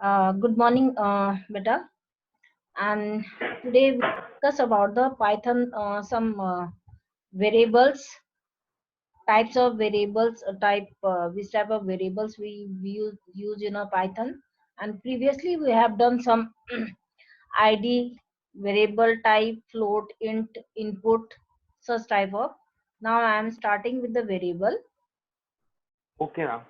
Good morning, beta. And today we discuss about the Python, some variables, types of variables, which type of variables we use in a Python. And previously we have done some ID, variable type, float, int, input, such type of. Now I am starting with the variable. Okay, ma'am.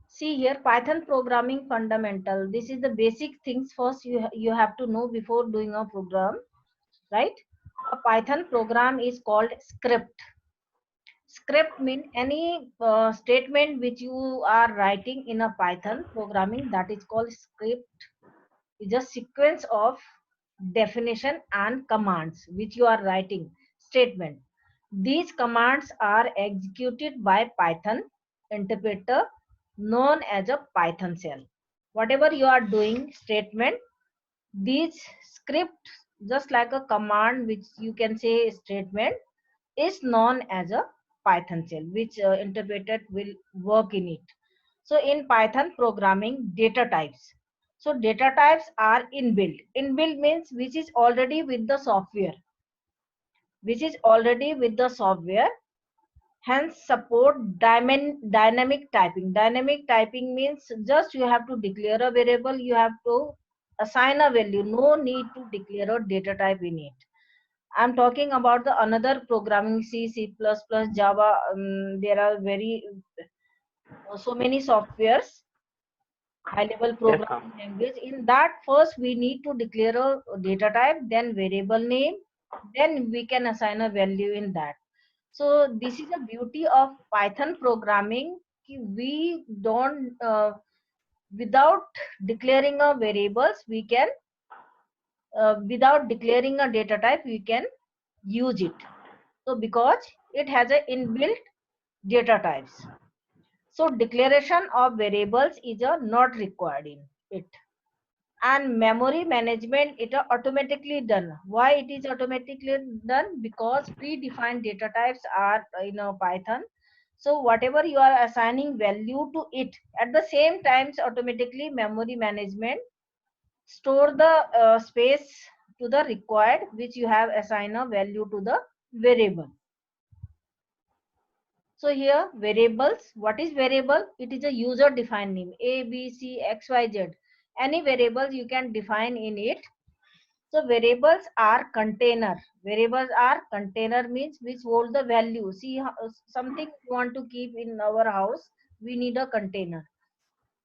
See here, Python programming fundamental. This is the basic things first you have to know before doing a program, right? A Python program is called script. Script mean any statement which you are writing in a Python programming, that is called script. Is a sequence of definition and commands which you are writing statement. These commands are executed by Python interpreter known as a Python shell. Whatever you are doing statement, these script, just like a command which you can say statement, is known as a Python shell, which interpreter will work in it. So in Python programming, data types. So data types are inbuilt. Inbuilt means which is already with the software, which is already with the software. Hence support dynamic typing. Dynamic typing means just you have to declare a variable, you have to assign a value. No need to declare a data type in it. I'm talking about the another programming, C, C++, Java. There are very so many softwares, high level Yes, ma'am. programming language. In that, first we need to declare a data type, then variable name, then we can assign a value in that. So this is the beauty of Python programming. We don't without declaring a variables, we can without declaring a data type, we can use it. So because it has a inbuilt data types, so declaration of variables is a not required in it. And memory management, it are automatically done. Why it is automatically done? Because predefined data types are in a Python. So whatever you are assigning value to it, at the same times automatically memory management store the space to the required which you have assigned a value to the variable. So here variables, what is variable? It is a user defined name, a b c x y z. Any variables you can define in it. So variables are container. Variables are container means which hold the value. See something we want to keep in our house, we need a container.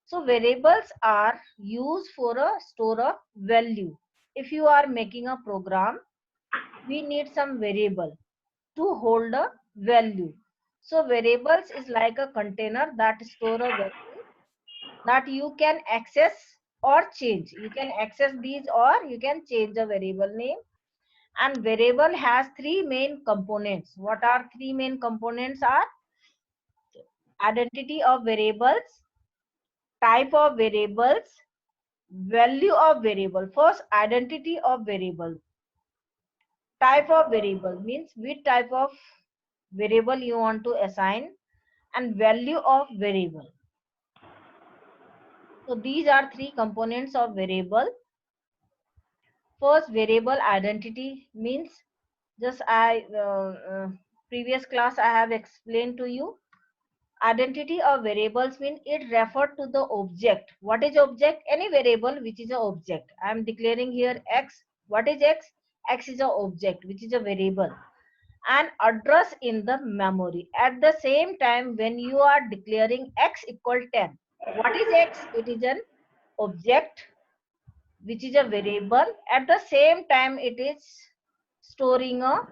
So variables are used for a store of value. If you are making a program, we need some variable to hold a value. So variables is like a container that store a value that you can access or change. You can access these or you can change the variable name. And variable has three main components. What are three main components? Are identity of variables, type of variables, value of variable. First, identity of variable. Type of variable means which type of variable you want to assign, and value of variable. So these are three components of variable. First, variable identity means just previous class I have explained to you. Identity of variables mean it refer to the object. What is object? Any variable which is a object. I am declaring here x. What is x? X is a object which is a variable. And address in the memory. At the same time, when you are declaring x equal 10, what is x? It is an object which is a variable. At the same time, it is storing a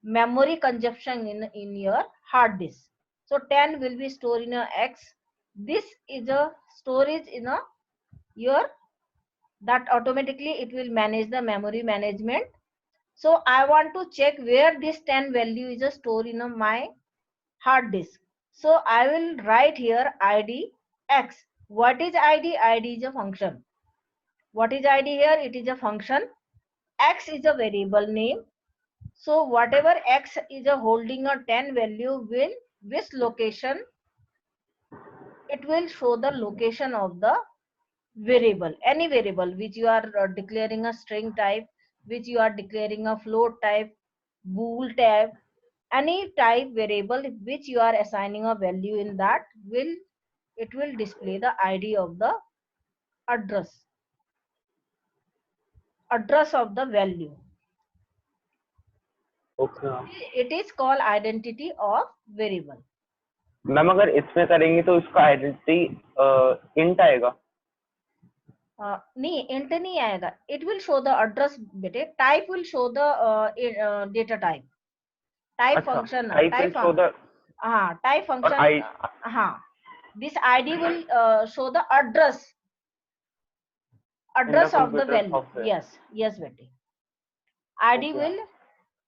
memory consumption in your hard disk. So 10 will be stored in a x. This is a storage in a your, that automatically it will manage the memory management. So I want to check where this 10 value is stored in my hard disk. So I will write here id x. What is id? Id is a function. What is id here? It is a function. X is a variable name. So whatever x is a holding a 10 value will which location, it will show the location of the variable, any variable which you are declaring a string type, which you are declaring a float type, bool type, any type variable which you are assigning a value in, that will, it will display the id of the address of the value. Okay ma'am. It is called identity of variable. Ma'am अगर इसमें करेंगे तो इसका identity int आएगा. नहीं, int नहीं आएगा. It will show the address बेटे. Type will show the data type. Type function, type हाँ, टाइप फंक्शन. हाँ, this id will show the address of the value software. Yes bete. id will,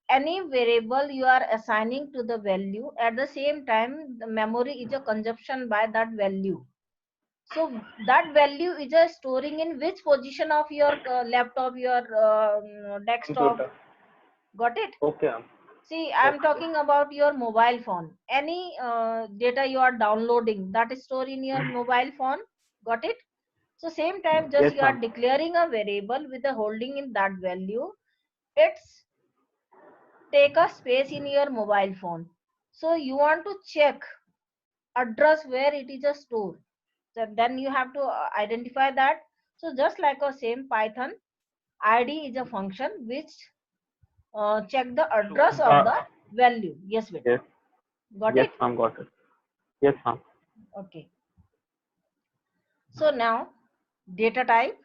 any variable you are assigning to the value, at the same time the memory is a consumption by that value. So that value is a storing in which position of your laptop, your desktop. Computer. Got it? Okay. See, I am talking about your mobile phone. Any data you are downloading, that is stored in your mobile phone. Got it? So same time, just you are declaring a variable with a holding in that value. It's take a space in your mobile phone. So you want to check address where it is a store. So then you have to identify that. So just like a same Python, id is a function which check the address of the value. Yes, beta. Yes. Got it? Ma'am, got it. Yes, ma'am. Okay. So now data type.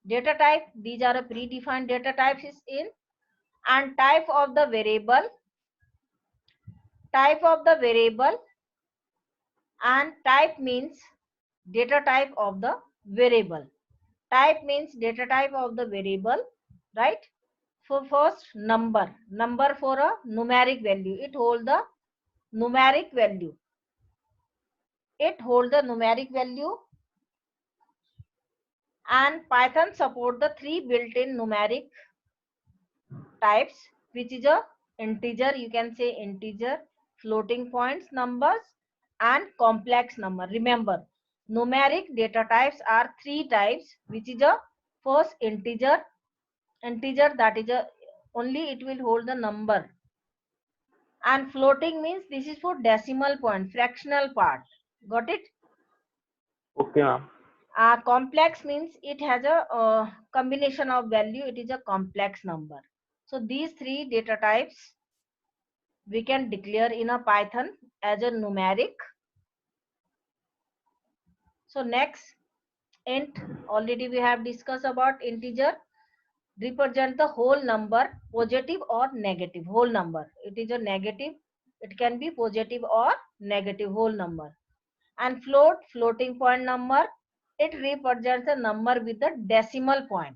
Data type, these are a predefined data types is in, and type of the variable. Type of the variable, and type means data type of the variable. Type means data type of the variable, right? For first number for a numeric value, it hold the numeric value. It hold the numeric value, and Python support the 3 built-in numeric types, which is a integer, you can say integer, floating points numbers, and complex number. Remember, numeric data types are 3 types, which is a first integer, that is a only it will hold the number, and floating means this is for decimal point, fractional part. Got it? Okay, ma'am. Complex means it has a combination of value, it is a complex number. So these 3 data types we can declare in a Python as a numeric. So next, int, already we have discussed about integer, represent the whole number, positive or negative, whole number. It is a negative, it can be positive or negative, whole number. And float, floating point number, it represents a number with a decimal point,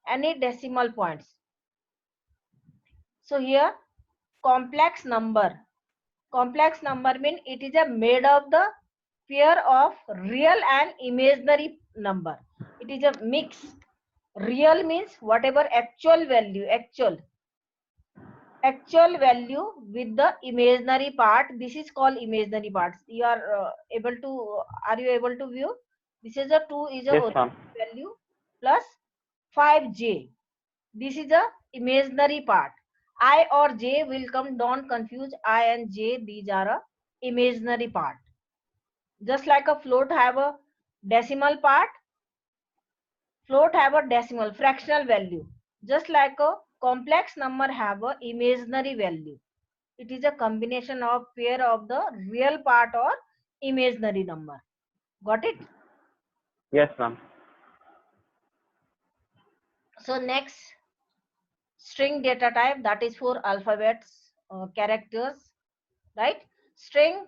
any decimal points. So here complex number. Complex number means it is a made of the pair of real and imaginary number. It is a mix. Real means whatever actual value, actual value with the imaginary part. This is called imaginary parts. You are able to, are you able to view? This is a 2 is a original value plus 5j. This is a imaginary part. I or j will come, don't confuse I and j, these are a imaginary part. Just like a float have a decimal part, float have a decimal fractional value. Just like a complex number have a imaginary value. It is a combination of pair of the real part or imaginary number. Got it? Yes, ma'am. So next, string data type, that is for alphabets, characters, right? String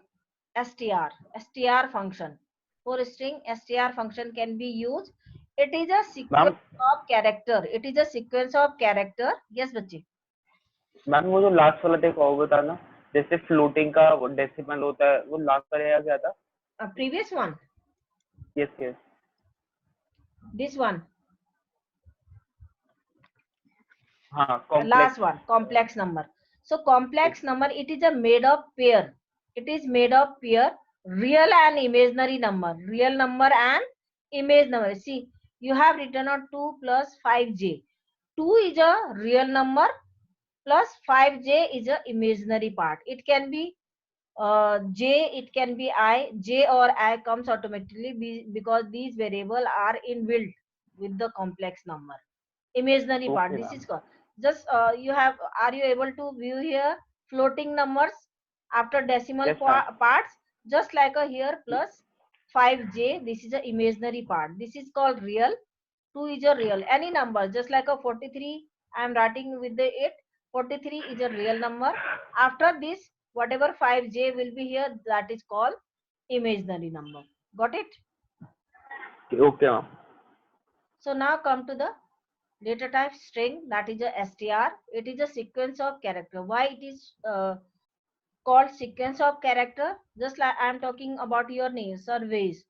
str function. For string, str function can be used. It is a sequence of character. It is a sequence of character. Yes, बच्चे. Ma'am वो जो last वाला देखा वो बताना, जैसे floating का वो डेसिमल होता है, वो लास्ट वाला क्या था? Previous one. Yes, yes. This one. हाँ complex. Last one, complex number. So complex number, it is a made of pair. It is made of pair, real and imaginary number. Real number and image number. See, you have written on 2 plus 5j. 2 is a real number plus 5j is a imaginary part. It can be j, it can be I. J or I comes automatically because these variables are inbuilt with the complex number. Imaginary part, Okay, this is ma'am. called. Just you have, are you able to view here floating numbers after decimal Yes, ma'am. parts, just like a here plus 5j, this is a imaginary part, this is called real. 2 is a real, any number, just like a 43, I am writing with the 8. 43 is a real number. After this, whatever 5j will be here, that is called imaginary number. Got it? Okay, ma'am. So now come to the data type string, that is a str. It is a sequence of character. Why it is called sequence of character? Just like I am talking about your name, surveys.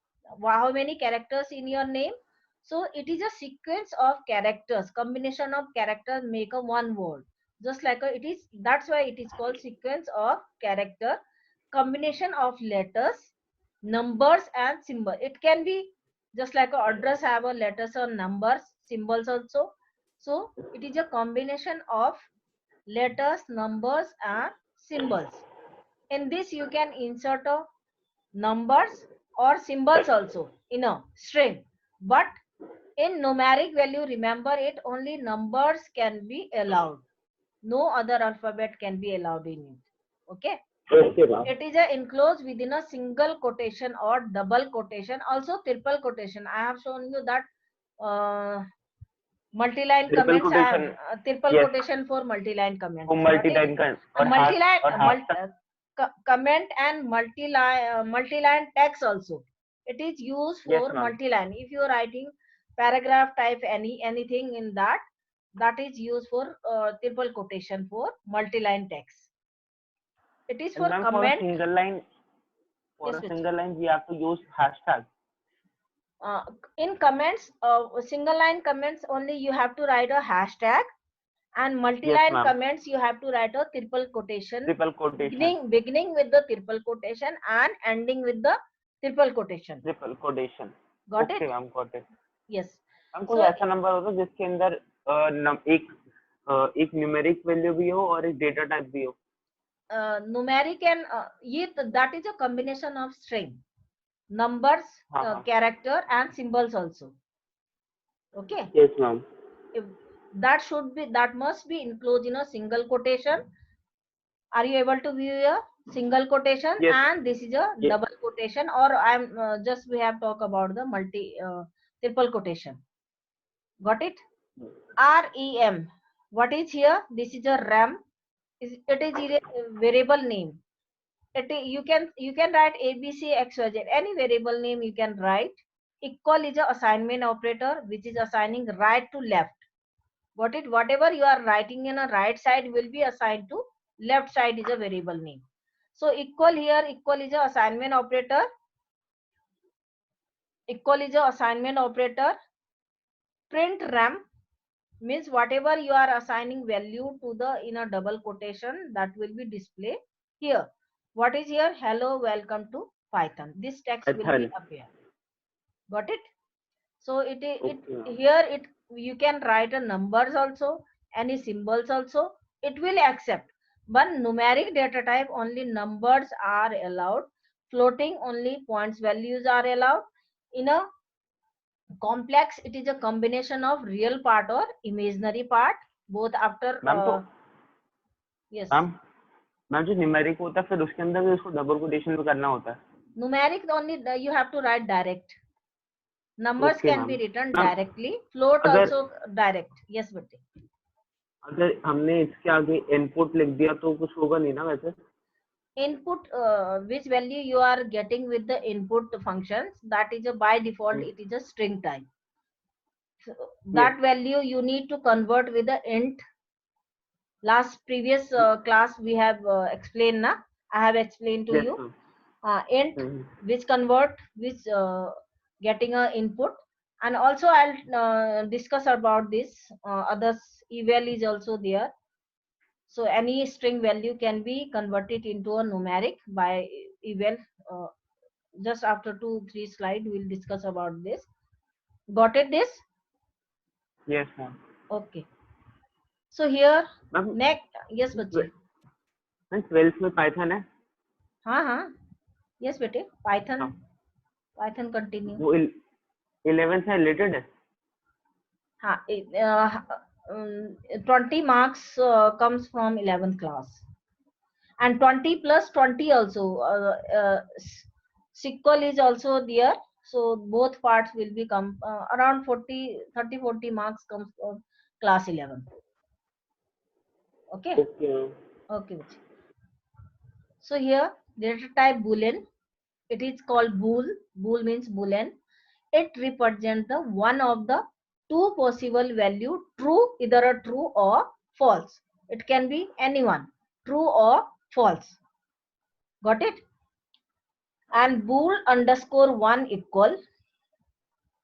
How many characters in your name? So it is a sequence of characters, combination of characters make a one word. Just like it is, that's why it is called sequence of character, combination of letters, numbers and symbol. It can be just like a address have a letters or numbers, symbols also. So it is a combination of letters, numbers and symbols. In this you can insert a numbers or symbols also in a string, but in numeric value, remember it, only numbers can be allowed, no other alphabet can be allowed in it. Okay, Okay, ma'am. it is a enclosed within a single quotation or double quotation, also triple quotation. I have shown you that multi-line Triple comments. I have quotation. triple Yes. quotation for multi-line comments. वो Got it? multi-line का A और हाथ multi-line, और हाथ तक. comment and multi-line text also. It is used Yes, for ma'am. multi-line. If you are writing paragraph type anything in that, that is used for triple quotation for multi-line text. It is And for ma'am, comment. for Yes, a Vijay. single line, we have to use hashtag. In comments, single line comments only you have to write a hashtag, and Yes, multi-line ma'am. comments you have to write a triple quotation, Triple quotation. beginning with the triple quotation and ending with the triple quotation. Triple quotation. Got Okay, it? ma'am, got it. Yes. Ma'am कोई So ऐसा number हो तो जिसके अंदर एक numeric value भी हो और एक डेटा टाइप भी हो. numeric and that is a combination of string, numbers, हाँ हाँ. character and symbols also. Okay, Yes, ma'am. that should be, that must be enclosed in a single quotation. Are you able to view a single quotation? Yes. And this is a Yes. double quotation, or I'm just we have talked about the triple quotation. Got it? REM. What is here? This is a RAM. It is a variable name. You can write ABC XYZ, any variable name you can write. Equal is a assignment operator which is assigning right to left. Got it? Whatever you are writing in a right side will be assigned to left side is a variable name. So equal here, equal is a assignment operator. Equal is a assignment operator. Print RAM means whatever you are assigning value to the in a double quotation, that will be displayed here. What is here? Hello, welcome to Python. This text will be appear. Got it? So Okay. here you can write a numbers also, any symbols also, it will accept. But numeric data type only numbers are allowed, floating only points values are allowed. In a complex, it is a combination of real part or imaginary part, both after ma'am तो yes. Ma'am जो numeric होता है फिर उसके अंदर भी उसको double quotation भी करना होता है. Numeric only you have to write direct. Numbers Okay, can ma'am. be written Ma'am, directly, float अगर also direct. Yes, but अगर हमने इसके आगे इनपुट लिख दिया तो कुछ होगा नहीं ना वैसे. input, which value you are getting with the input functions, that is a by default it is a string type. So that value you need to convert with the int. Last previous class we have explained na, I have explained to Yes, you. ma'am. Int which convert, which getting a input, And also I'll discuss about this. Others eval is also there. So any string value can be converted into a numeric by eval. Uh, just after 2-3 slide we'll discuss about this. Got it this? Yes ma'am. Okay. So here ma'am next, yes बच्चे. Ma'am 12th में Python है? हाँ yes बेटे, Python हाँ, Python continue. वो 11th से related है? हाँ 20 marks comes from 11th class and 20 plus 20 also. SQL is also there, so both parts will become around 30-40 marks comes from class 11. Okay. Okay. Okay. So here data type boolean, it is called bool. Bool means boolean. It represents the one of the two possible value, true, either a true or false. It can be anyone, true or false. Got it? And bool underscore 1 equal.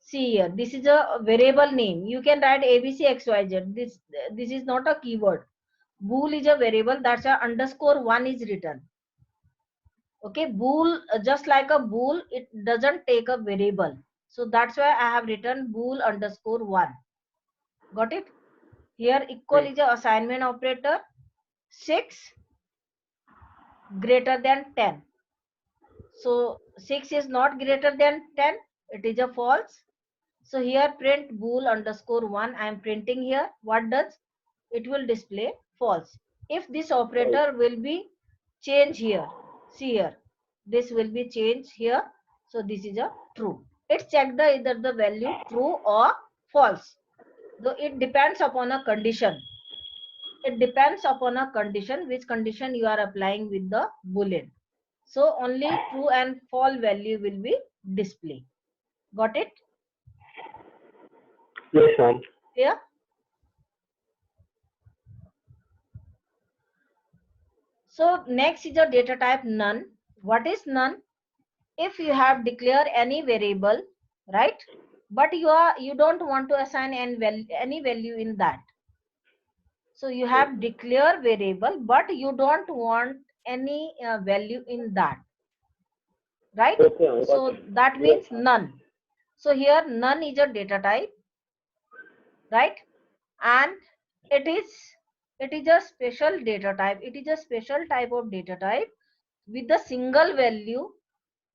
See here, this is a variable name. You can write ABC XYZ. This is not a keyword. Bool is a variable, that's a underscore 1 is written. Okay, bool, just like a bool, it doesn't take a variable. So that's why I have written bool underscore 1. Got it? Here equal is a assignment operator. 6 greater than 10. So 6 is not greater than 10. It is a false. So here print bool underscore 1. I am printing here. What does? It will display false. If this operator will be changed here. See here. This will be changed here. So this is a true. It check the either the value true or false. Though it depends upon a condition. It depends upon a condition, which condition you are applying with the boolean. So only true and false value will be displayed. Got it? Yes ma'am. Clear? So next is a data type none. What is none? If you have declared any variable, right? But you don't want to assign any value in that. So you have declared variable, but you don't want any value in that, right? Okay. So that means none. So here none is a data type, right? And it is a special data type. It is a special type of data type with the single value,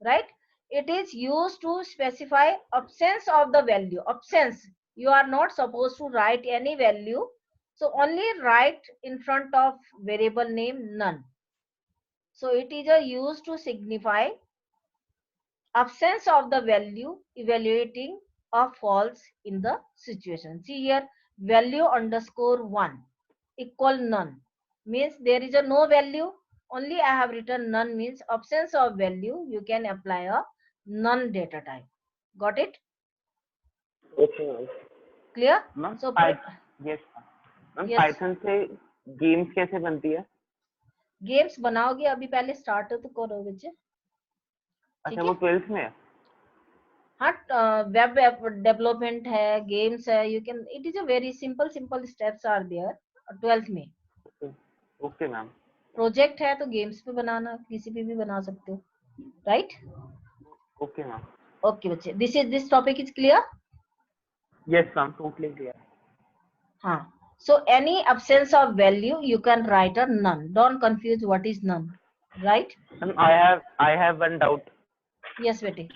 right? It is used to specify absence of the value. Absence, you are not supposed to write any value, so only write in front of variable name none. So it is a used to signify absence of the value, evaluating a false in the situation. See here, value underscore 1 equal none means there is a no value. Only I have written none means absence of value. You can apply a none data type. Got it? Okay ma'am. Clear? Ma'am So yes ma'am, yes, Python से games कैसे बनती है? Games बनाओगे अभी, पहले start तो करो बच्चे. अच्छा वो 12th में है? हाँ, वेब डेवलपमेंट है, गेम्स है. You can, it is a very simple steps are there 12th में. Okay ma'am. प्रोजेक्ट है तो गेम्स पे बनाना, किसी पे भी बना सकते हो, राइट? Okay ma'am. ओके बच्चे, this topic is clear? Yes ma'am, totally clear. हाँ. So any absence of value you can write a none. Don't confuse what is none, right? I have one doubt. Yes बेटे.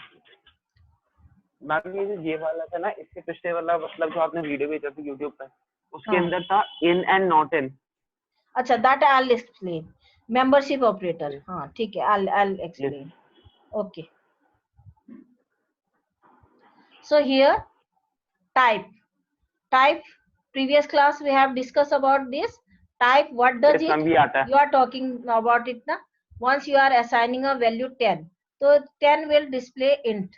Ma'am ये वाला था ना, इससे पिछले वाला मतलब जो आपने वीडियो भेजा था YouTube पे, उसके अंदर था in and not in. अच्छा, that I'll explain. Membership operator. हाँ ठीक है, I'll explain. Okay. So here type previous class we have discussed about this. Type, what does it? You are talking about it na. Once you are assigning a value 10, so 10 will display int.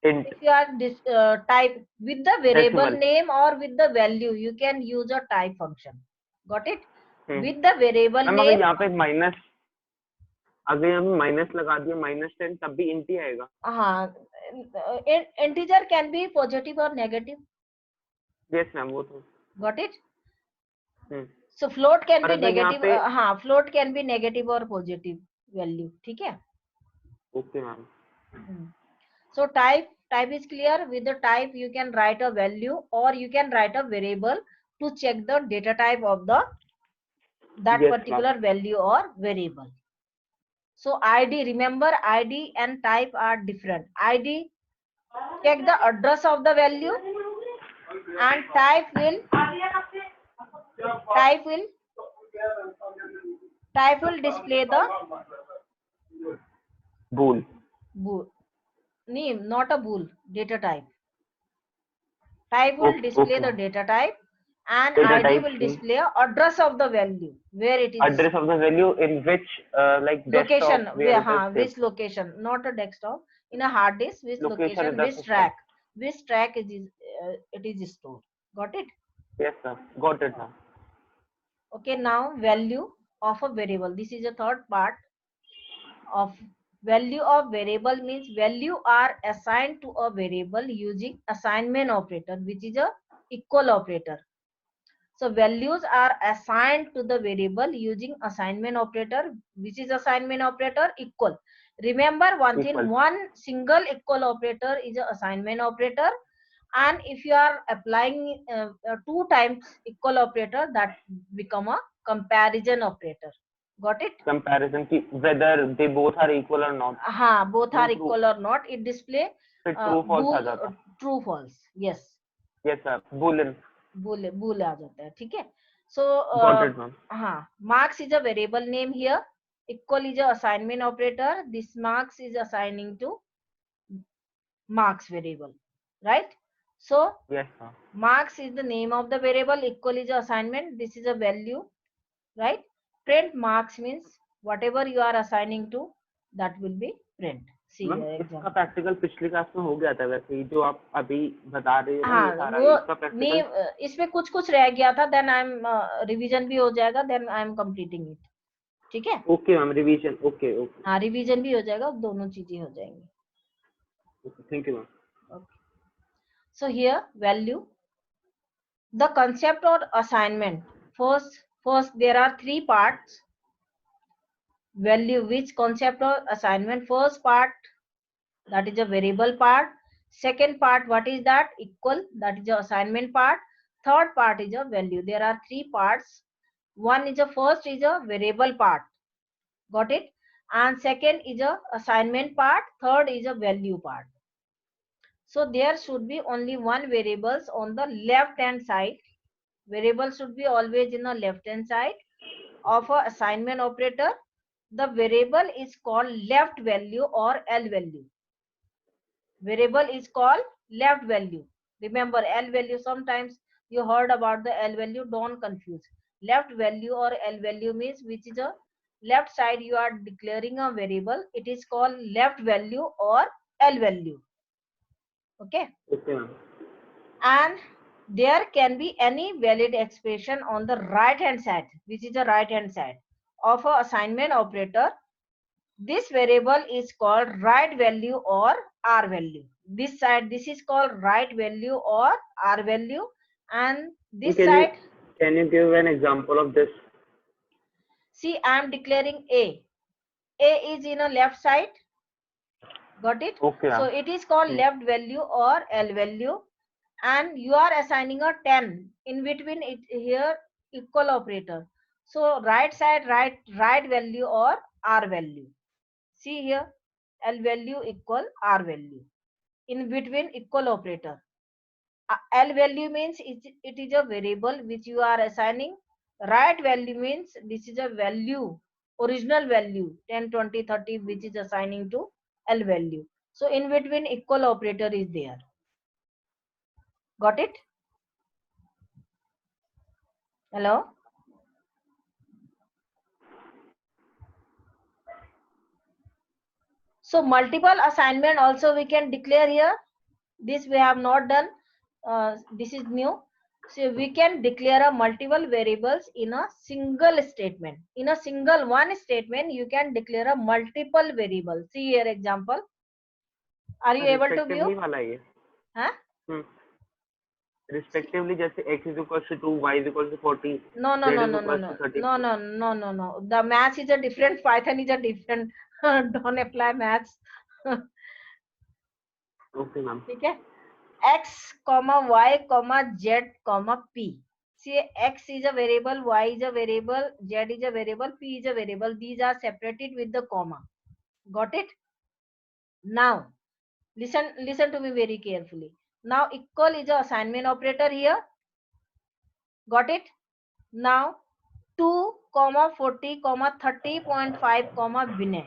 If you are type with the variable name or with the value, you can use a type function. Got it? With the variable name. यहाँ पे minus अगर हम minus लगा दिए -10 तब भी int ही आएगा। हाँ, इंटीजर कैन बी पॉजिटिव और नेगेटिव। यस मैम, वो तो। Got it. Hmm. So float can और बी अगर यहाँ नेगेटिव, पे हाँ फ्लोट कैन बी नेगेटिव और पॉजिटिव वैल्यू, ठीक है। Okay ma'am. So type is clear. With the type you can write a value or you can write a variable to check the data type of the that Yes, particular ma'am. value or variable. So ID, remember ID and type are different. ID check the address of the value and type will display the Bool. bool. No, not a bool, data type. Type will display the data type and Data ID type will means display address of the value where it is address of the value in which like location, desktop where where it is which saved. location, not a desktop, in a hard disk, which Location in location, the system. which track it is stored. Got it? Yes, sir. Got it, ma'am. Okay, now value of a variable. This is a third part of value of variable. Means value are assigned to a variable using assignment operator, which is a equal operator. So values are assigned to the variable using assignment operator, which is assignment operator equal. Remember one thing, Equal. one single equal operator is a assignment operator, and if you are applying 2 times equal operator, that become a comparison operator. Got it? Comparison ki whether they both are equal or not. हाँ, both are True. equal or not. It display फिर true false आ bool, जाता. true false. Yes. Yes, sir. Boolean. bool आ जाता है, ठीक है. So Got it, ma'am. हाँ, marks is a variable name here. Equal is a assignment operator. This marks is assigning to marks variable, right? So Yes, sir. marks is the name of the variable. Equal is a assignment. This is a value, right? Print marks means whatever you are assigning to, that will be print. See ma'am here इसका example. Practical पिछली class में हो गया था वैसे ही जो आप अभी बता रहे हो ना ये हाँ, सारा वो इसका नहीं, प्रैक्टिकल इसमें कुछ कुछ रह गया था. देन आई एम रिवीजन भी हो जाएगा. Then I am completing it. ठीक है. Okay ma'am revision okay okay हाँ, रिवीजन भी हो जाएगा, दोनों चीजें हो जाएंगी. Thank you ma'am. Okay. So here value, the concept or assignment. First there are 3 parts. Value, which concept or assignment? First part, that is a variable part. Second part, what is that? Equal, that is the assignment part. Third part is a value. There are 3 parts. One is a first is a variable part. Got it? And second is a assignment part. Third is a value part. So there should be only one variables on the left hand side. Variable should be always in the left hand side of a assignment operator. The variable is called left value or L value. Variable is called left value. Remember L value, sometimes you heard about the L value, don't confuse. Left value or L value means which is a left side you are declaring a variable, it is called left value or L value. Okay. Okay ma'am. And there can be any valid expression on the right hand side, which is the right hand side of a assignment operator. This variable is called right value or R value. This side, this is called right value or R value, and this side, Can you give an example of this? see, I am declaring A. A is in a left side. Got it? Okay. So it is called left value or L value, and you are assigning a 10 in between it here, equal operator. So right side, right value or R value. See here, L value equal R value. In between equal operator. L value means it is a variable which you are assigning. Right value means this is a value, original value 10, 20, 30, which is assigning to L value. So in between equal operator is there. Got it? Hello? So multiple assignment also we can declare here. This we have not done. This is new. So we can declare a multiple variables in a single statement. In a single one statement, you can declare a multiple variable. See here example. Are you able to view? Respectively वाला ये Huh? Respectively जैसे x is equal to 2, y is equal to 40, No, no, z no, is no, no, equal no, to 30. no, no, no, no, no. The maths is a different. Python is a different. Don't apply maths. Okay ma'am. ठीक है. X, Y, Z, P. See, X is a variable, Y is a variable, Z is a variable, P is a variable. These are separated with the comma. Got it? Now, listen to me very carefully. Now, equal is a assignment operator here. Got it? Now, 2, 40, 30.5, Vinay.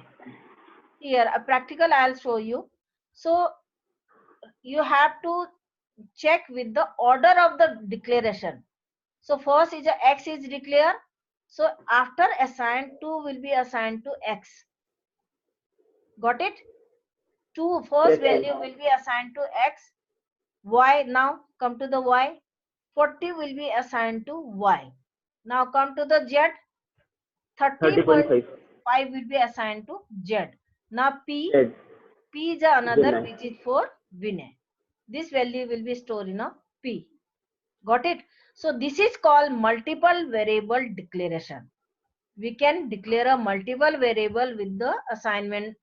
Here, a practical I'll show you. So, you have to check with the order of the declaration. So first is a x is declared. So after assigned 2 will be assigned to x. Got it? 2 first Yes, value will be assigned to x. Y, now come to the y. 40 will be assigned to y. Now come to the z. 30.5 30.5. will be assigned to z. Now p Z. is another Vinay. which is for Vinay. This value will be stored in a p. Got it? So this is called multiple variable declaration. We can declare a multiple variable with the assignment,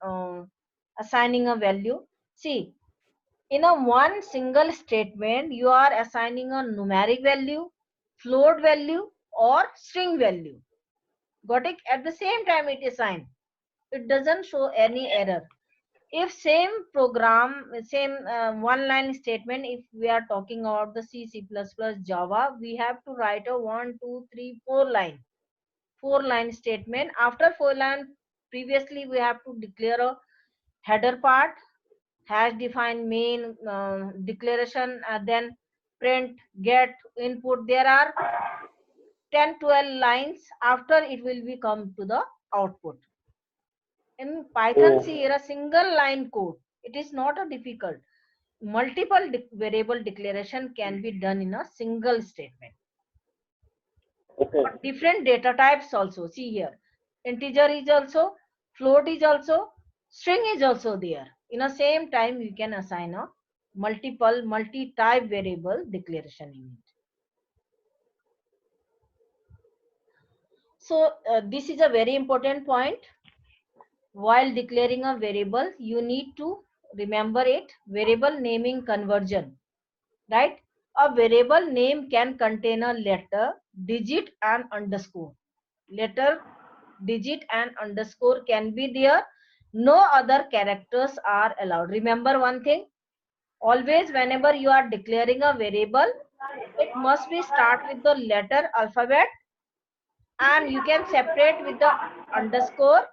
assigning a value. See, in a one single statement, you are assigning a numeric value, float value, or string value. Got it? At the same time, it is assigned. It doesn't show any error. If same program, same one line statement, if we are talking about the C++, Java, we have to write a 1 2 3 4 line statement. After 4 line, previously we have to declare a header part, hash define main, declaration, then print, get, input. There are 10-12 lines. After it will be come to the output. In Python, see here a single line code. It is not a difficult. Multiple variable declaration can be done in a single statement. Okay. Different data types also. See here, integer is also, float is also, string is also there. In a same time, you can assign a multiple multi-type variable declaration in it. So this is a very important point. While declaring a variable, you need to remember it. Variable naming conversion, right? A variable name can contain a letter, digit, and underscore. Letter, digit, and underscore can be there. No other characters are allowed. Remember one thing, always whenever you are declaring a variable, it must be start with the letter alphabet, and you can separate with the underscore,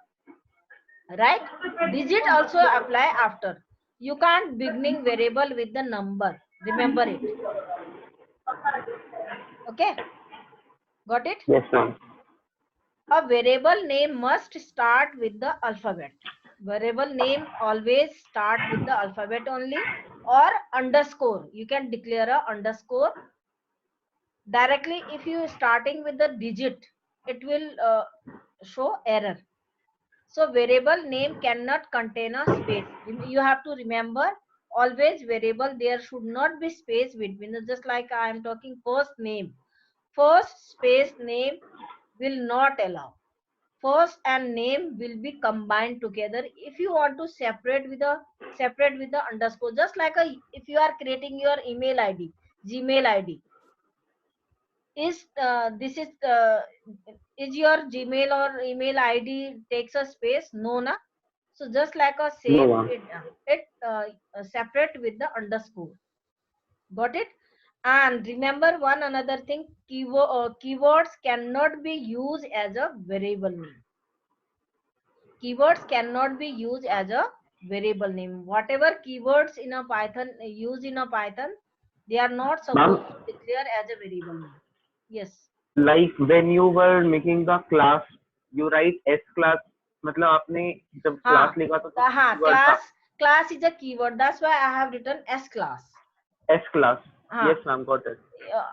right? Digit also apply after. You can't beginning variable with the number. Remember it. Okay, got it? Yes, ma'am. A variable name must start with the alphabet. Variable name always start with the alphabet only, or underscore. You can declare a underscore directly. If you starting with the digit, it will show error. So variable name cannot contain a space. You have to remember, always variable there should not be space between. Just like I am talking first name, first space name will not allow. First and name will be combined together. If you want to separate with the underscore, just like if you are creating your email ID, Gmail ID, is your Gmail or email ID takes a space? No, na. So just like a No, same, ma'am. it separate with the underscore. Got it? And remember one another thing: keywords cannot be used as a variable name. Keywords cannot be used as a variable name. Whatever keywords in a Python used in a Python, they are not Ma'am, supposed to declare as a variable name. Yes. like when you were making the class, you write S class. मतलब आपने जब हाँ, class लिखा तो हाँ, keyword था class is a keyword. That's why I have written S class. S class. हाँ, Yes, ma'am, got it.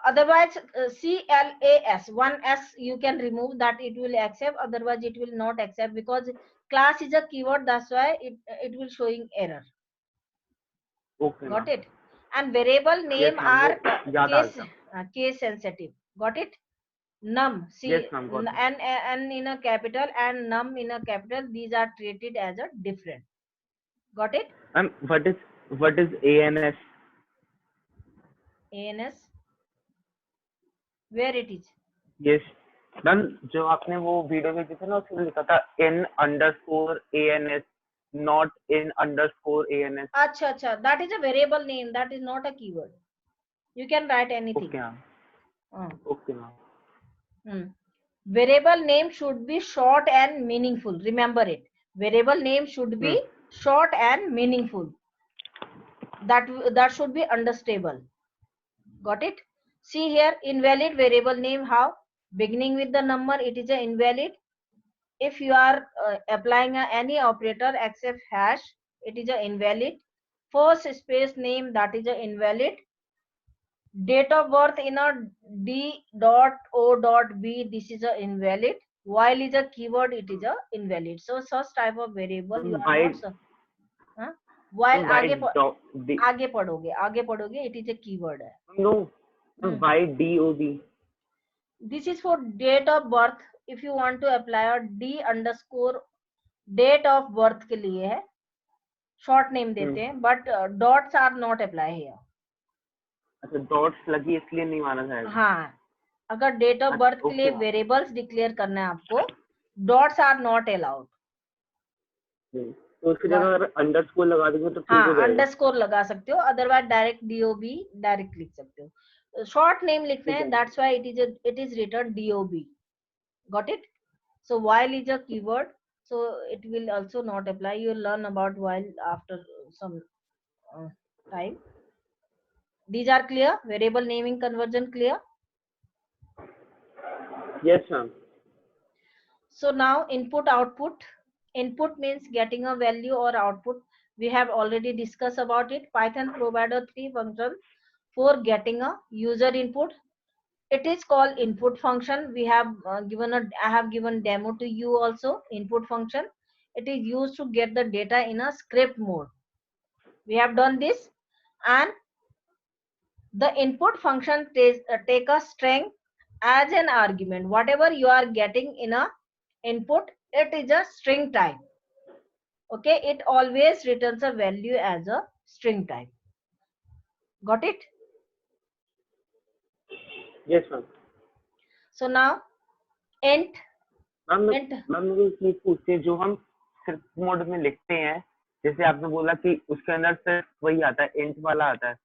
otherwise CLAS, one S you can remove, that it will accept, otherwise it will not accept, because class is a keyword, that's why it will showing error. Okay Got ma'am. it? And variable yes name ma'am, वो are याद आ case गया. case sensitive. Got it? Num, yes see, ma'am, got it. n in a capital and num in a capital, these are treated as a different. Got it? Ma'am what is ANS? ANS, where it is? Yes ma'am, जो आपने वो video भेजी थी ना, उसमें लिखा था in_ANS, not in_ANS. Acha, acha, that is a variable name, that is not a keyword. You can write anything. Okay ma'am. Okay ma'am. Variable name should be short and meaningful. Remember it. Variable name should be short and meaningful. That should be understandable. Got it? See here, invalid variable name. How? Beginning with the number, it is a invalid. If you are applying any operator except hash, it is a invalid. First space name, that is a invalid. Date of birth in a D.O.B, this is a invalid. While is a keyword, it is a invalid. So such type of variable you are not. While आगे पढ़ोगे it is a keyword है. No, why DOB? This is for date of birth. If you want to apply a D_ date of birth के लिए है, short name देते हैं, but dots are not apply here. अच्छा, dots लगी इसलिए नहीं माना जाएगा. हाँ, अगर डेट ऑफ बर्थ के लिए वेरिएबल्स डिक्लेयर करना है आपको, डॉट्स आर नॉट अलाउड. तो उसकी जगह अगर अंडरस्कोर लगा देंगे तो ठीक हो जाएगा. अंडरस्कोर लगा सकते हो, अदरवाइज डायरेक्ट DOB डायरेक्ट लिख सकते हो. शॉर्ट नेम लिखना है, that's why it is written DOB. Got it? So while is a keyword, so it will also not apply. You will learn about while after some time. These are clear? Variable naming conversion clear? Yes, ma'am. So now input output. Input means getting a value or output. We have already discussed about it. Python provided 3 functions for getting a user input. It is called input function. We have I have given demo to you also. Input function. It is used to get the data in a script mode. We have done this, and the input function take a string as an argument. Whatever you are getting in a input, it is a string type. Okay, it always returns a value as a string type. Got it? Yes, ma'am. So now int. Ma'am मुझे एक चीज पूछते हैं, जो हम script mode में लिखते हैं, जैसे आपने बोला कि उसके अंदर सिर्फ वही आता है, इंट वाला आता है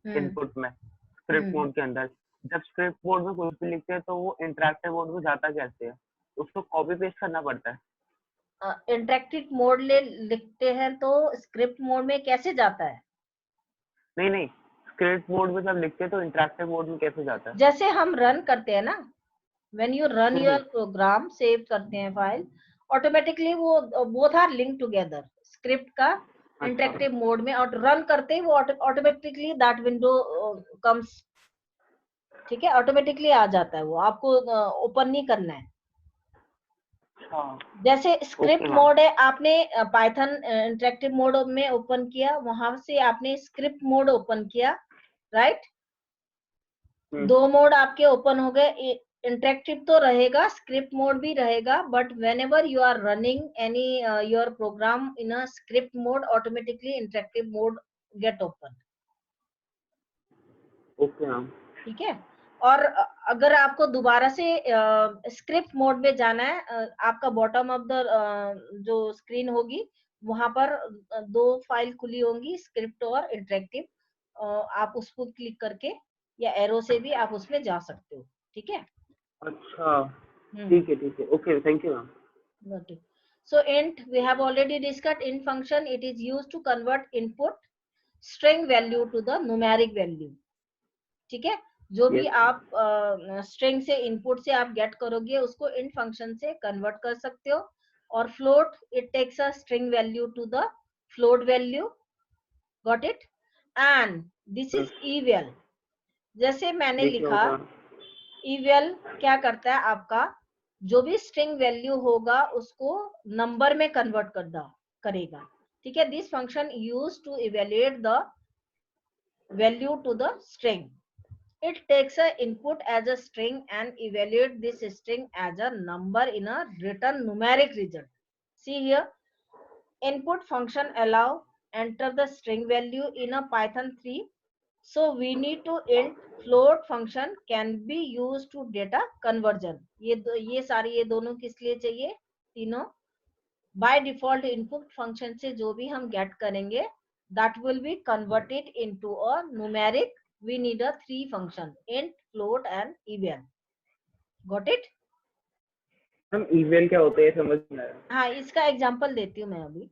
इनपुट में स्क्रिप्ट मोड के अंदर. जब स्क्रिप्ट मोड में कुछ भी लिखते हैं तो वो इंटरैक्टिव मोड में जाता कैसे है? उसको कॉपी पेस्ट करना पड़ता है? इंटरैक्टिव मोड ले लिखते हैं तो स्क्रिप्ट मोड में कैसे जाता है? नहीं, स्क्रिप्ट मोड में जब लिखते हैं तो इंटरैक्टिव मोड में कैसे जाता है? जैसे हम रन करते हैं ना, when you run your program, save करते हैं फाइल, ऑटोमेटिकली वो both are link together, script का इंटरैक्टिव मोड में, और रन करते ही वो ऑटोमेटिकली दैट विंडो कम्स. ठीक है, ऑटोमेटिकली आ जाता है, वो आपको ओपन नहीं करना है. जैसे स्क्रिप्ट मोड है, आपने पाइथन इंटरैक्टिव मोड में ओपन किया, वहां से आपने स्क्रिप्ट मोड ओपन किया, राइट? दो मोड आपके ओपन हो गए. इंटरैक्टिव तो रहेगा, स्क्रिप्ट मोड भी रहेगा, but whenever you are running any your program in a script mode, automatically interactive mode get open. Okay ma'am. ठीक है. और अगर आपको दोबारा से स्क्रिप्ट मोड में जाना है, आपका बॉटम ऑफ द जो स्क्रीन होगी, वहां पर 2 फाइल खुली होंगी, स्क्रिप्ट और इंटरैक्टिव. आप उसको क्लिक करके या एरो से भी आप उसमें जा सकते हो. ठीक है. अच्छा, ठीक है. Okay, thank you ma'am. So int, we have already discussed. Int function, it is used to convert input string value to the numeric value. ठीक है. जो भी आप स्ट्रिंग से इनपुट से आप गेट करोगे, उसको int फंक्शन से कन्वर्ट कर सकते हो. और float, it takes a string value to the float value. Got it? And this is eval. जैसे मैंने देखिए लिखा होगा eval क्या करता है, आपका जो भी स्ट्रिंग वैल्यू होगा उसको नंबर में कन्वर्ट करेगा, ठीक है। This function use to evaluate the value to the string. It takes a input as a string and evaluate this string as a number in a written numeric result. See here, input function allow enter the string value in a Python 3. So we need to int float function can be used to data conversion. ये सारी ये दोनों किस लिए चाहिए, तीनों by default input function से जो भी हम get करेंगे that will be converted into a numeric. We need a 3 function int, float and eval. Got it? हम ईमेल क्या होता है ये समझ में आया। हाँ, इसका एग्जांपल देती हूँ मैं अभी,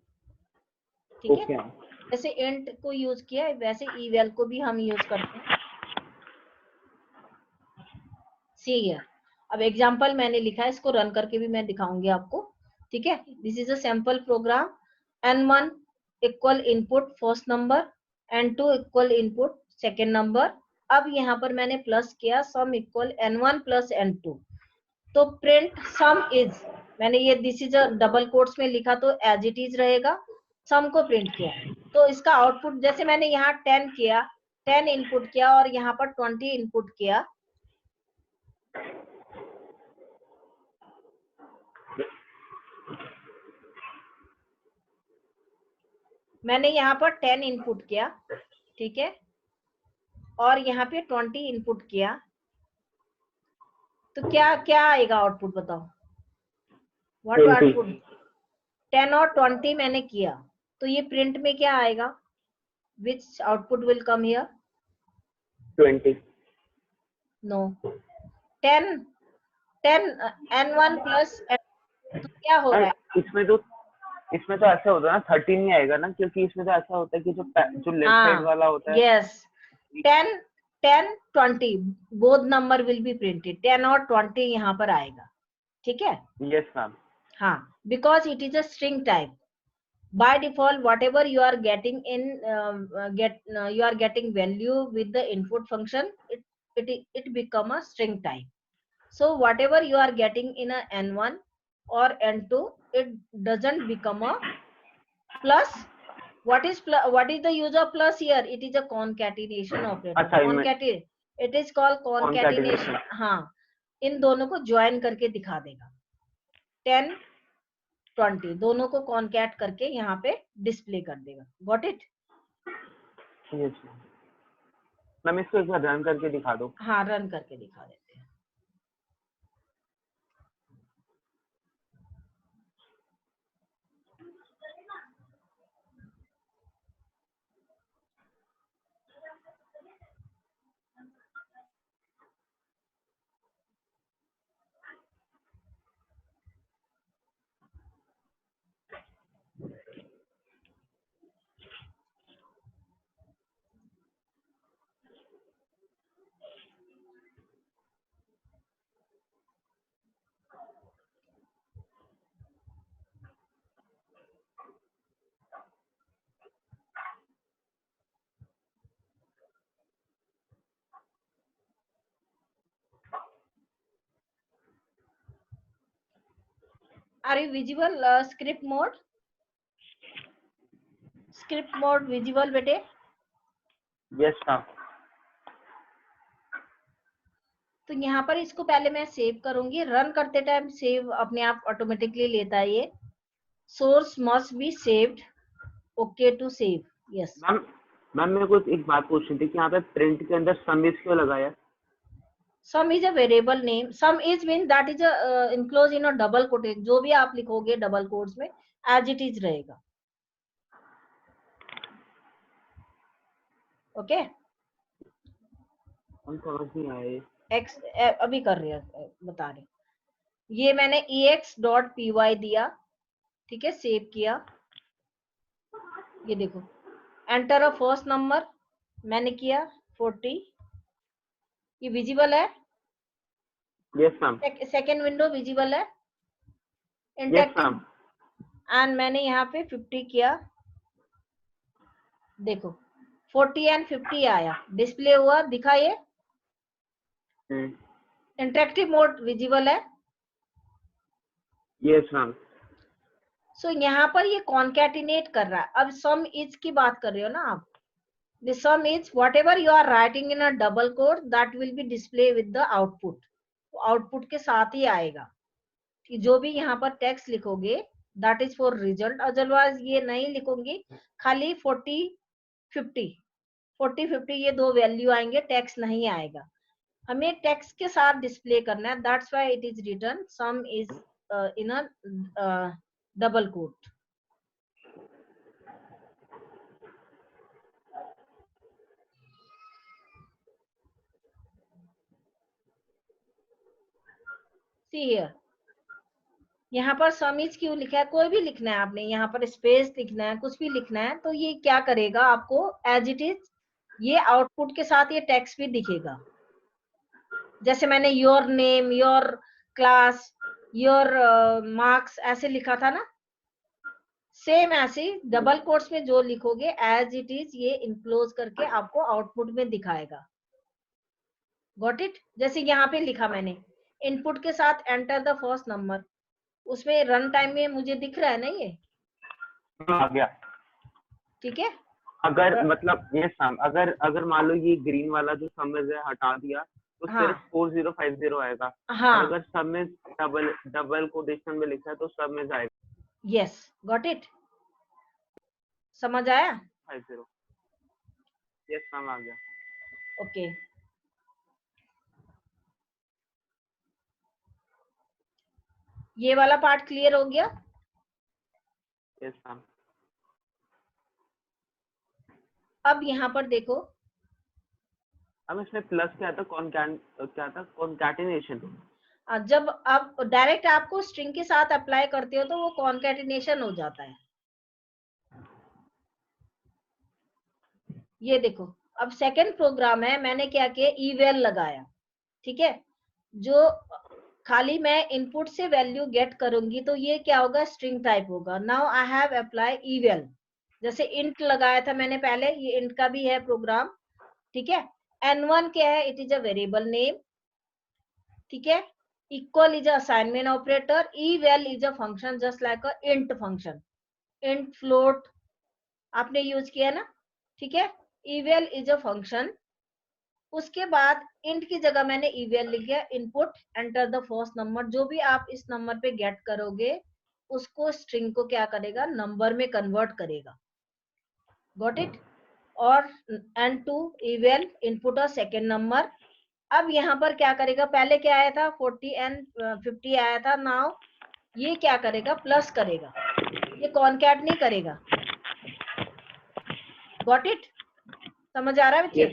ठीक है। ओके जैसे int को यूज किया वैसे eval को भी हम यूज करते हैं। See here, अब एग्जांपल मैंने लिखा है, इसको रन करके भी मैं दिखाऊंगी आपको, ठीक है। This is a sample program. n1 equal input first number, n2 equal input second number. अब यहाँ पर मैंने प्लस किया sum equal n1 plus n2, तो प्रिंट सम इज, मैंने ये this is a double quotes में लिखा तो एज इट इज रहेगा, सम को प्रिंट किया। तो इसका आउटपुट जैसे मैंने यहाँ 10 किया, 10 इनपुट किया और यहाँ पर 20 इनपुट किया, मैंने यहाँ पर 10 इनपुट किया, ठीक है, और यहाँ पे 20 इनपुट किया, तो क्या क्या आएगा आउटपुट, बताओ व्हाट आउटपुट। 10 और 20 मैंने किया, तो ये प्रिंट में क्या आएगा, which output will come here, 20। No 10 10 n1 plus, तो क्या हो रहा है इसमें तो ऐसा होता है ना 13 नहीं आएगा ना, क्योंकि इसमें तो ऐसा होता है कि जो लेफ्ट साइड वाला होता है। Yes 10 10 20 both number will be printed, 10 और 20 यहाँ पर आएगा, ठीक है। Yes ma'am. हाँ, because it is a string type, by default whatever you are getting in you are getting value with the input function, it become a string type. So whatever you are getting in a n1 or n2, it doesn't become a plus. What is the use of plus here? It is a concatenation operator. Concatenate, it is called concatenation. हाँ, इन दोनों को join करके दिखा देगा, 10 20 दोनों को concat करके यहाँ पे डिस्प्ले कर देगा। Got it? यस मैम, इसको एक बार रन करके दिखा दो। हाँ, रन करके दिखा देते हैं। Are you visible? Script mode, script mode visible बेटे? Yes ma'am. तो यहाँ पर इसको पहले मैं सेव करूंगी, रन करते टाइम सेव अपने आप ऑटोमेटिकली लेता है ये। Source must be saved, okay to save, yes. Ma'am मेरे को एक बात पूछनी थी कि यहाँ पे प्रिंट के अंदर सम इज क्यों लगाया? सम is a variable name, some is mean that is enclose in a double coated, जो भी आप लिखोगे डबल कोट्स में एज इट इज रहेगा, ओके। हम समझ नहीं आए। एक्स अभी कर रहे हैं, बता रहे, ये मैंने ex.py दिया, ठीक है, सेव किया, ये देखो एंटर अ फर्स्ट नंबर मैंने किया 40, ये विजिबल है? Yes ma'am. Second window visible है? Yes ma'am. एंड मैंने यहाँ पे 50 किया, देखो 40 एंड 50 आया, डिस्प्ले हुआ, दिखा ये इंटरेक्टिव मोड विजिबल है? Yes ma'am. सो यहाँ पर ये कॉन्कैटिनेट कर रहा है। अब सम इज की बात कर रहे हो ना आप। The sum is whatever you are writing in a double quote that will be display with the output. Output के साथ ही आएगा कि जो भी यहाँ पर टेक्स्ट लिखोगे that is for result, otherwise ये नहीं लिखोगे, खाली 40-50 ये दो वैल्यू आएंगे, टेक्स्ट नहीं आएगा। हमें टेक्स्ट के साथ डिस्प्ले करना है, that's why it is written sum is in a double quote. See here, यहाँ पर सम इज क्यों लिखा है? कोई भी लिखना है आपने, यहाँ पर स्पेस लिखना है, कुछ भी लिखना है, तो ये क्या करेगा आपको एज इट इज ये आउटपुट के साथ ये टेक्स्ट भी दिखेगा। जैसे मैंने your name, your class, your marks ऐसे लिखा था ना, सेम ऐसे डबल कोट्स में जो लिखोगे एज इट इज ये इनक्लोज करके आपको आउटपुट में दिखाएगा। Got it? जैसे यहाँ पे लिखा मैंने इनपुट के साथ एंटर द फर्स्ट नंबर, उसमें रन टाइम में मुझे दिख रहा है ना ये आ गया। ठीक है, अगर मतलब ये सम अगर मान लो ये ग्रीन वाला जो सम है हटा दिया तो सिर्फ 4050 आएगा। हाँ, अगर सम में डबल कोटेशन में लिखा है तो सम में आएगा। Yes, got it? समझ आया? 50। यस मैम, आ गया। ओके, ये वाला पार्ट क्लियर हो गया? Yes ma'am. अब यहाँ पर देखो, अब इसमें प्लस क्या था, कॉन्कैटिनेशन। जब आप डायरेक्ट आपको स्ट्रिंग के साथ अप्लाई करते हो तो वो कॉन्कैटिनेशन हो जाता है। ये देखो, अब सेकंड प्रोग्राम है, मैंने क्या किया, इवेल लगाया। ठीक है, जो खाली मैं इनपुट से वैल्यू गेट करूंगी तो ये क्या होगा, स्ट्रिंग टाइप होगा। Now I have apply eval, जैसे इंट लगाया था मैंने पहले, ये इंट का भी है प्रोग्राम। ठीक है, n1 क्या है, it is a variable name. ठीक है, equal is assignment operator, eval is a function just like a int function, int float आपने यूज किया ना। ठीक है, eval इज अ फंक्शन। उसके बाद इंट की जगह मैंने eval लिख दिया, input enter the first number, जो भी आप इस नंबर पे गेट करोगे उसको स्ट्रिंग को क्या करेगा, नंबर में कन्वर्ट करेगा। Got it? और n2 eval इनपुट और सेकेंड नंबर। अब यहाँ पर क्या करेगा, पहले क्या आया था 40 एंड 50 आया था, नाउ ये क्या करेगा, प्लस करेगा, ये कॉन्कैट नहीं करेगा। Got it? समझ आ रहा है बच्चे?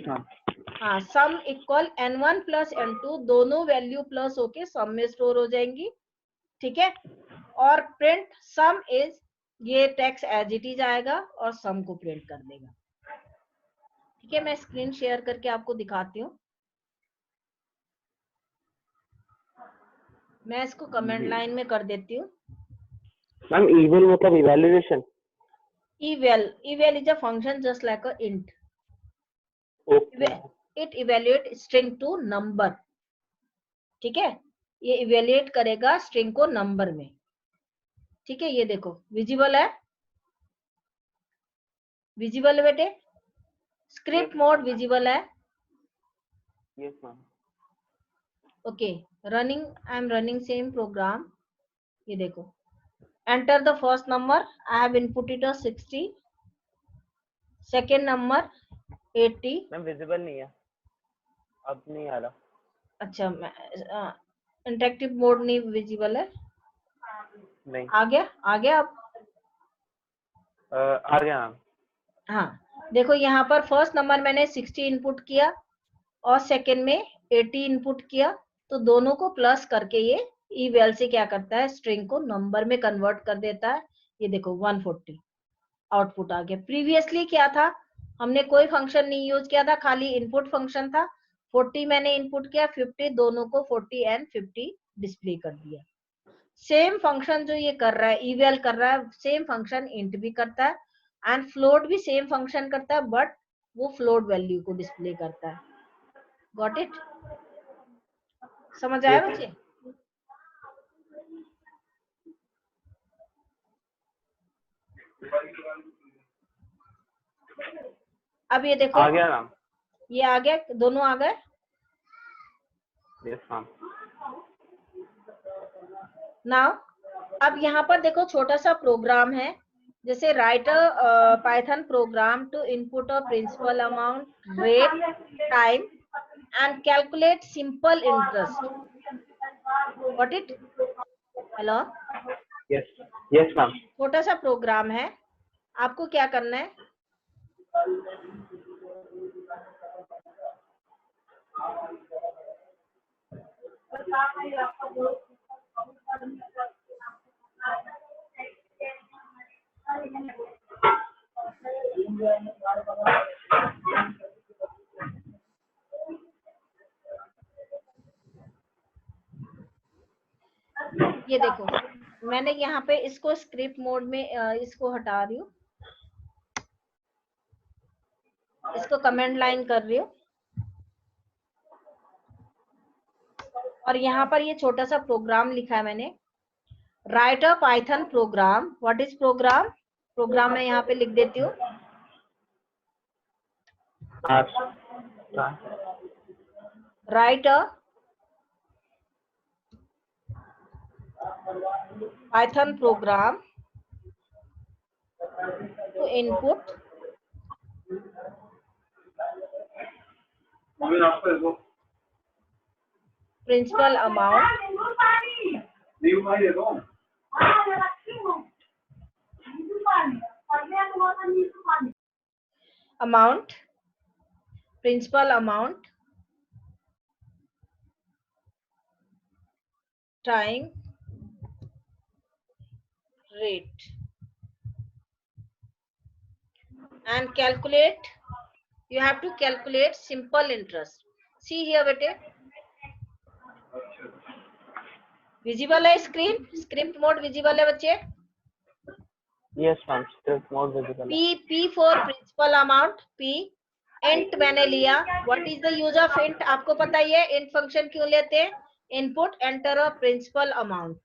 हाँ, sum equal n1 plus n2, दोनों वैल्यू प्लस होके सम में स्टोर हो जाएंगी। ठीक है, और प्रिंट सम इज, ये टेक्स्ट एज इट इज आएगा और सम को प्रिंट कर देगा। ठीक है, मैं स्क्रीन शेयर करके आपको दिखाती हूँ। मैं इसको कमेंट लाइन में कर देती हूँ। मैम इवल मतलब evaluation. eval is a function just like a int. Okay. It evaluate string to number. ठीक है, ये इवेल्युएट करेगा स्ट्रिंग को नंबर में। ठीक है, ये देखो विजिबल है, विजिबल बेटे, स्क्रिप्ट मोड विजिबल है। Yes ma'am. Okay, running, I am running same programme. ये देखो, enter the first number, I have inputted 60, second number 80। Ma'am visible नहीं है, अब नहीं आ रहा। अच्छा, इंटरेक्टिव मोड नहीं विजिबल है? नहीं, आ गया, आ गया अब? आ गया मैम। हाँ, देखो यहाँ पर फर्स्ट नंबर मैंने 60 इनपुट किया और सेकंड में 80 इनपुट किया, तो दोनों को प्लस करके ये eval से क्या करता है, स्ट्रिंग को नंबर में कन्वर्ट कर देता है। ये देखो 140 आउटपुट आ गया। प्रीवियसली क्या था, हमने कोई फंक्शन नहीं यूज किया था, खाली इनपुट फंक्शन था। 40 मैंने इनपुट किया, 50, दोनों को 40 एंड 50 डिस्प्ले कर दिया। सेम फंक्शन जो ये कर रहा है, eval कर रहा है, सेम फंक्शन इंट भी करता है एंड फ्लोट भी सेम फंक्शन करता है, बट वो फ्लोट वैल्यू को डिस्प्ले करता है। Got it? समझ आया बच्चे? अब ये देखो, आ गया मैम। ये आ गया, दोनों आ गए। Yes ma'am. नाउ अब यहाँ पर देखो छोटा सा प्रोग्राम है, जैसे write a Python program to input a principal amount, rate, time and calculate simple interest. What it? Hello, yes yes ma'am. छोटा सा प्रोग्राम है, आपको क्या करना है, ये देखो मैंने यहाँ पे इसको स्क्रिप्ट मोड में इसको हटा रही हूँ, इसको कमेंट लाइन कर रही हूँ, और यहाँ पर ये छोटा सा प्रोग्राम लिखा है मैंने, write a Python program. What is program? Program मैं यहाँ पे लिख देती हूँ, write a Python program to input principal amount, principal amount, time, rate and calculate, you have to calculate simple interest. See here bete, visible है screen, script mode visible है बच्चे? Yes ma'am, script mode visible है। P for principal amount, P int मैंने लिया। What is the use of int? आपको पता ही है इंट फंक्शन क्यों लेते हैं, input enter a principal amount,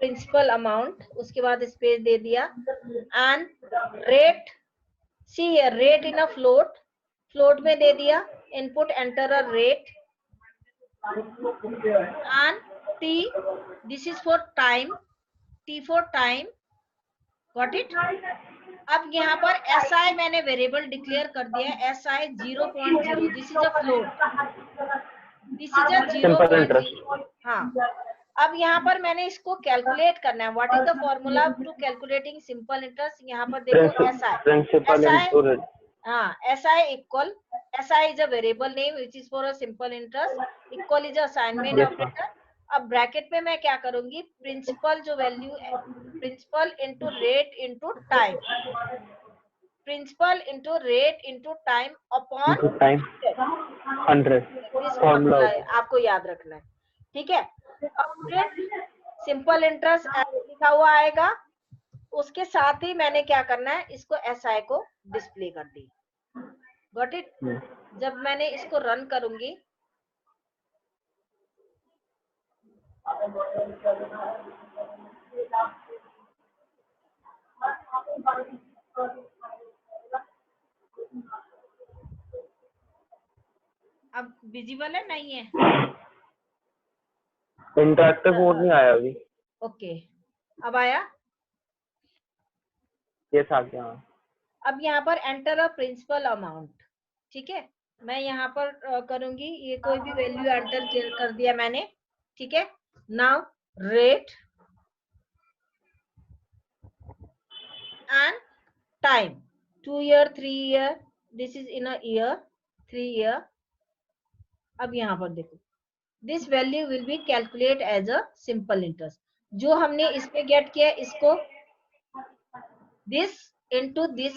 principal amount, उसके बाद स्पेस दे दिया, and rate, see here rate in a float, float में दे दिया, input enter a rate, and T, this is for time, T for time, got it? अब यहाँ पर SI मैंने वेरिएबल डिक्लेयर कर दिया, SI 0.0, this is a float, this is a 0.0। हाँ, अब यहाँ पर मैंने इसको कैलकुलेट करना है। What is the formula to calculating simple interest? यहाँ पर देखो SI, प्रिंसिपल इंटू, हाँ, SI equal, SI is a variable name which is for a simple interest, equal is a assignment operator। अब ब्रैकेट में मैं क्या करूंगी, प्रिंसिपल जो वैल्यू है, principal into rate into time, principal into rate into time upon time 100, formula आपको याद रखना है, ठीक है? अब सिंपल इंटरेस्ट लिखा हुआ आएगा, उसके साथ ही मैंने क्या करना है, इसको SI को डिस्प्ले कर दी, गॉट इट? जब मैंने इसको रन करूंगी, अब विजिबल है नहीं है? इंटरैक्टिव मोड नहीं आया अभी। ओके, अब आया? यस आ गया। अब यहाँ पर एंटर अ प्रिंसिपल अमाउंट, ठीक है? मैं यहाँ पर करूंगी, ये कोई भी वैल्यू एंटर कर दिया मैंने, ठीक है? Now rate and time, 2 year 3 year, this is in a year, 3 year। अब यहाँ पर देखो, this value will be calculate as a simple interest, जो हमने इस पे गेट किया, इसको this into this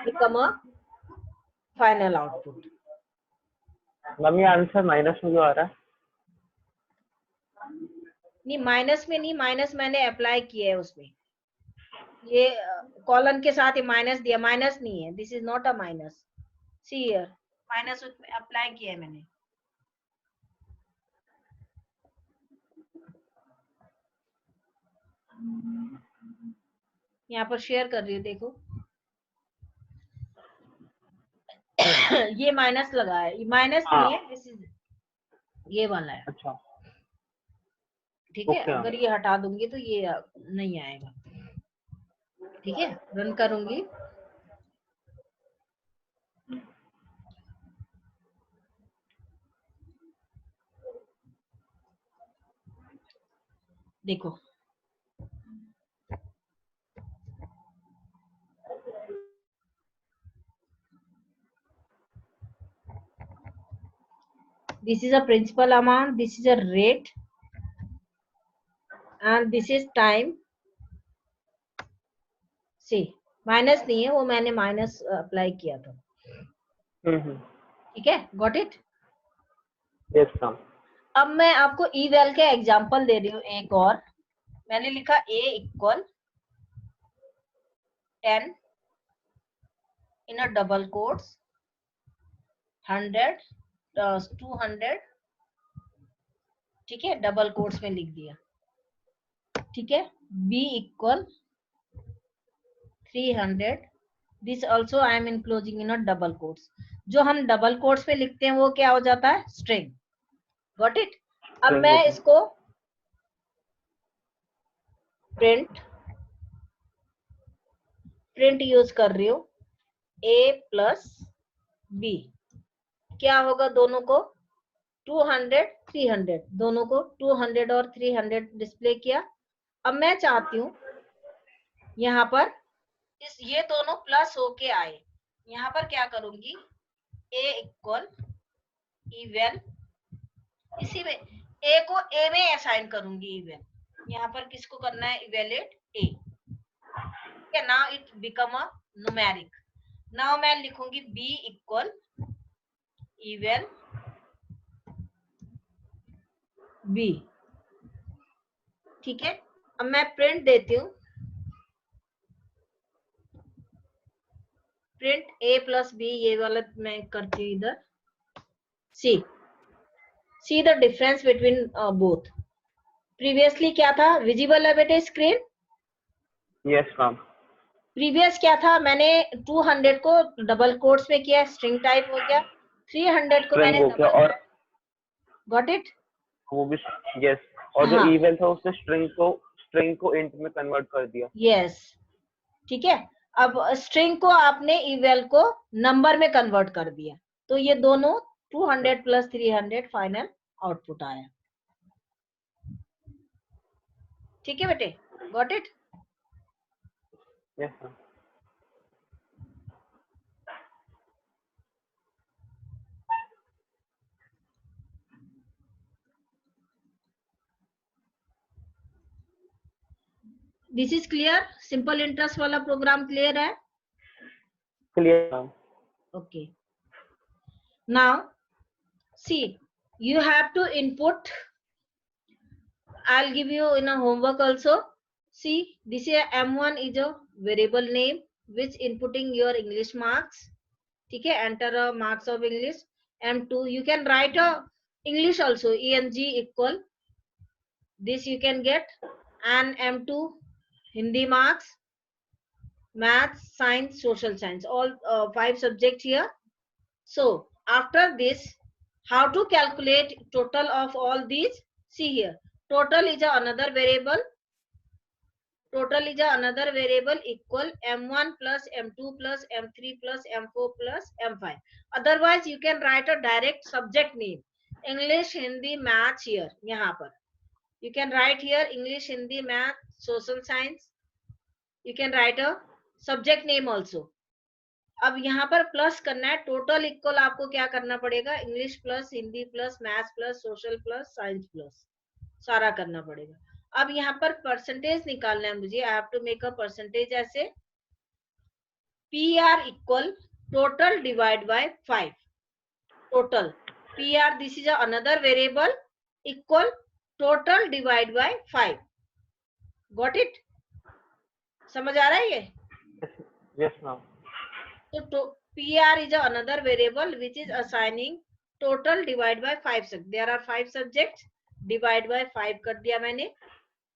become a final output। मम्मी आंसर माइनस में क्यों आ रहा है? नहीं माइनस में नहीं, माइनस मैंने अप्लाई किया है उसमें, ये कॉलन के साथ माइनस दिया, माइनस नहीं है, this is not a minus. See here minus apply किया है मैंने। यहाँ पर शेयर कर रही हूँ, देखो। ये माइनस लगा है, ये माइनस नहीं है, दिस इज ये वाला है। अच्छा ठीक है, ओके मैम। अगर ये हटा दूंगी तो ये नहीं आएगा। ठीक है, रन करूंगी। देखो this is a principal amount, this is a rate and this is time। C minus नहीं है, वो मैंने माइनस अप्लाई किया था। ठीक है, गॉट इट। Yes ma'am. अब मैं आपको ई वेल के एग्जांपल दे रही हूँ एक और। मैंने लिखा a equal 10 in a double quotes 100 200। ठीक है, डबल कोट्स में लिख दिया। ठीक है, b equal 300, this also I am enclosing in a double quotes. जो हम डबल कोट्स में लिखते हैं वो क्या हो जाता है, स्ट्रिंग। Got it. अब मैं इसको प्रिंट यूज कर रही हूँ, a प्लस b। क्या होगा दोनों को, 200 300, दोनों को 200 और 300 डिस्प्ले किया। अब मैं चाहती हूँ यहाँ पर ये दोनों प्लस होके आए। यहाँ पर क्या करूंगी, a इक्वल इवन, इसी में a को a में असाइन करूंगी इवन। यहाँ पर किसको करना है, evaluate a। Now it become a numeric. Now मैं लिखूंगी b इक्वल इवन b। ठीक है, अब मैं प्रिंट देती हूँ, प्रिंट a प्लस b, ये वाला मैं करती हूँ इधर। See the difference between both. Previously क्या था, विजिबल है बेटे स्क्रीन। Yes ma'am. प्रीवियस क्या था, मैंने 200 को डबल कोट्स में किया, स्ट्रिंग टाइप हो गया। 300 को मैंने हो गया और गॉट इट। वो भी यस, और जो हाँ इवन था उसने स्ट्रिंग को इंट में कन्वर्ट कर दिया। यस ठीक है, अब स्ट्रिंग को आपने इवेल को नंबर में कन्वर्ट कर दिया, तो ये दोनों 200 प्लस 300 फाइनल आउटपुट आया। ठीक है बेटे, got it. Yes ma'am. This is clear, simple interest वाला प्रोग्राम क्लियर है। Clear ma'am. Okay, now see, you have to input, I'll give you in a homework also. See, this is m1 is a variable name which inputting your English marks. ठीक है, enter a marks of English। m2 you can write a English also, eng equal this you can get, and m2 Hindi marks, math, science, social science, all 5 subjects here. So after this, how to calculate total of all these? See here, total is another variable. Total is another variable equal m1 plus m2 plus m3 plus m4 plus m5. Otherwise you can write a direct subject name, English, Hindi, math here. यहाँ पर you can write here English, Hindi, math, social science. You can write a subject name also. अब यहाँ पर plus करना है, total equal आपको क्या करना पड़ेगा, English plus Hindi plus maths plus social plus science plus, सारा करना पड़ेगा। अब यहाँ पर परसेंटेज निकालना है मुझे, I have to make a percentage ऐसे, P R equal total divide by 5। Total P R, this is another variable, equal total divide by 5। Got it. समझ आ रहा है ये? Yes ma'am. तो PR is another variable which is assigning total divide by 5 there are 5 subjects divide by 5 कर दिया मैंने।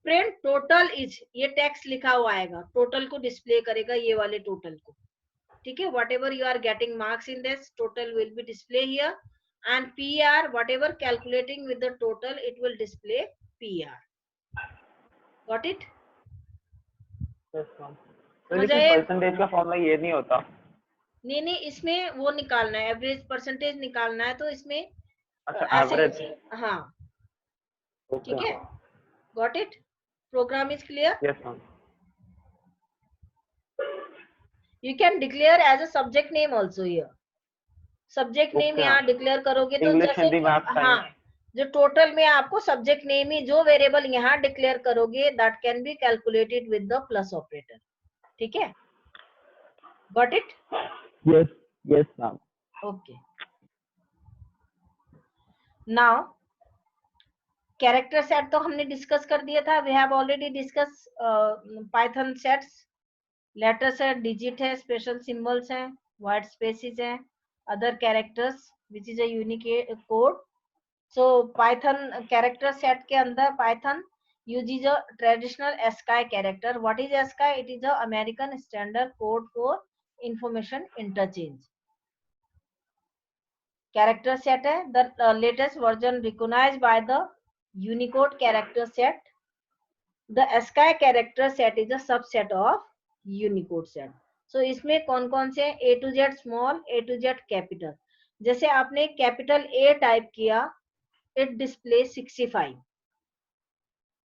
Print total is, ये टेक्स्ट लिखा हुआ आएगा, टोटल को डिस्प्ले करेगा, ये वाले टोटल को, ठीक है। Whatever you are getting marks in this total will be display here, and PR whatever calculating with the total it will display PR। Got it? Yes ma'am. लेकिन percentage का formula ये नहीं होता। नहीं, इसमें वो निकालना है, एवरेज परसेंटेज निकालना है, तो इसमें एवरेज, हाँ, ठीक है। Got it? Program is clear? Yes ma'am. You can declare as a subject name also here. Subject name यहाँ डिक्लेयर करोगे तो जैसे हाँ, जो टोटल में आपको सब्जेक्ट नेम ही, जो वेरिएबल यहाँ डिक्लेयर करोगे that can be calculated with the plus operator, ठीक है। Got it? Yes yes ma'am. Okay, now character set तो हमने डिस्कस कर दिया था, we have already discuss Python sets. Letter set, digit है, स्पेशल सिंबल्स हैं, व्हाइट स्पेसेस हैं, other characters which is a unique code. So Python character set के अंदर Python uses a traditional ASCII character. What is ASCII? It is a American standard code for information interchange. Character set है, the latest version recognized by the Unicode character set. The ASCII character set is a subset of Unicode set. So इसमें कौन कौन से A to Z small, A to Z capital. जैसे आपने capital A type किया, it display 65,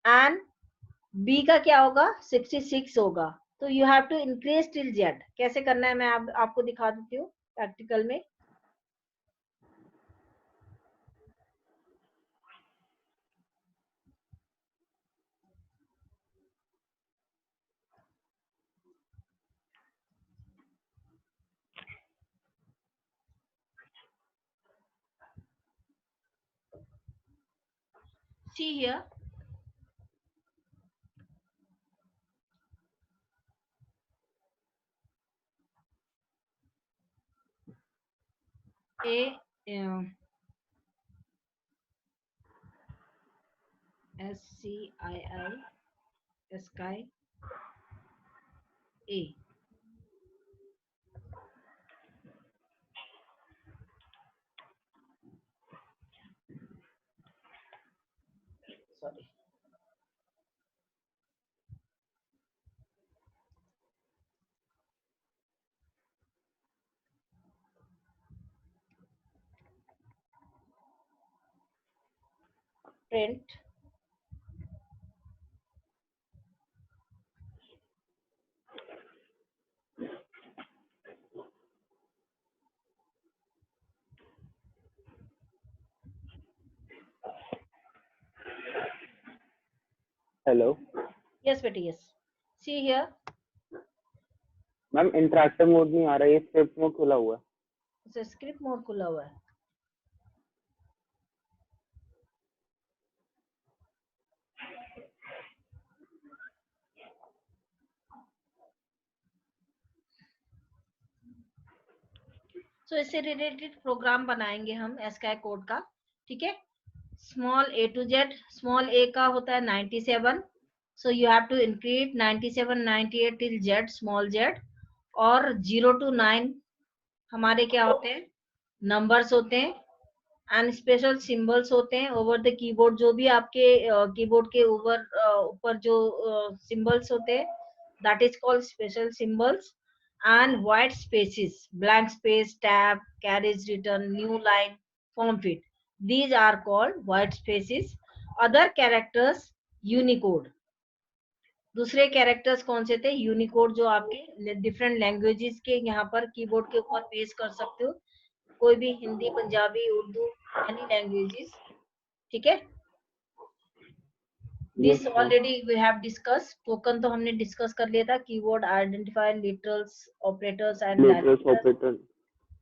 and B का क्या होगा? 66 होगा। तो you have to increase till Z। कैसे करना है मैं आपको दिखा देती हूँ प्रैक्टिकल में। See here, ASCII A। Sorry, print hello. yes बेटी, yes। See here, ma'am interactive mode नहीं आ रहा है, ये स्क्रिप्ट मोड खुला हुआ है। स्क्रिप्ट मोड खुला हुआ है। तो इससे रिलेटेड प्रोग्राम बनाएंगे हम ASCII कोड का, ठीक है। Small A to Z, small A का होता है 97, so you have to increase 97 98 till Z, small Z। और 0 to 9 हमारे क्या होते हैं? नंबर्स होते हैं, एंड स्पेशल सिंबल्स होते हैं ओवर द कीबोर्ड। जो भी आपके कीबोर्ड के ऊपर जो सिंबल्स होते हैं that is called special symbols. and white spaces, blank space, tab, carriage return, new line, form fit, these are called white spaces. Other characters Unicode, दूसरे कैरेक्टर्स कौन से थे? यूनिकोड, जो आपके डिफरेंट लैंग्वेजेस के यहाँ पर कीबोर्ड के ऊपर पेस्ट कर सकते हो, कोई भी हिंदी, पंजाबी, उर्दू, एनी लैंग्वेजेस, ठीक है। This already we have discuss. Token तो हमने डिस्कस कर लिया था, keyword identifier, literals, operators and operator.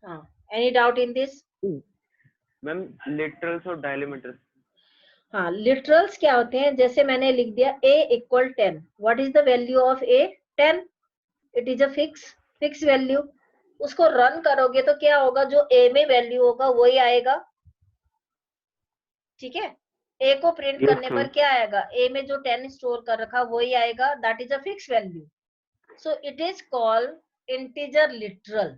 हाँ, any doubt in this? Ma'am literals और डायलीमीटर्स। हाँ, लिटरल्स क्या होते हैं? जैसे मैंने लिख दिया A = 10, what is the value of A? 10, it is a fix value. उसको रन करोगे तो क्या होगा, जो ए में वैल्यू होगा वही आएगा, ठीक है। ए को प्रिंट Yes, करने पर ma'am. क्या आएगा, ए में जो 10 स्टोर कर रखा वही आएगा, that is a fix value. So it is called integer literal,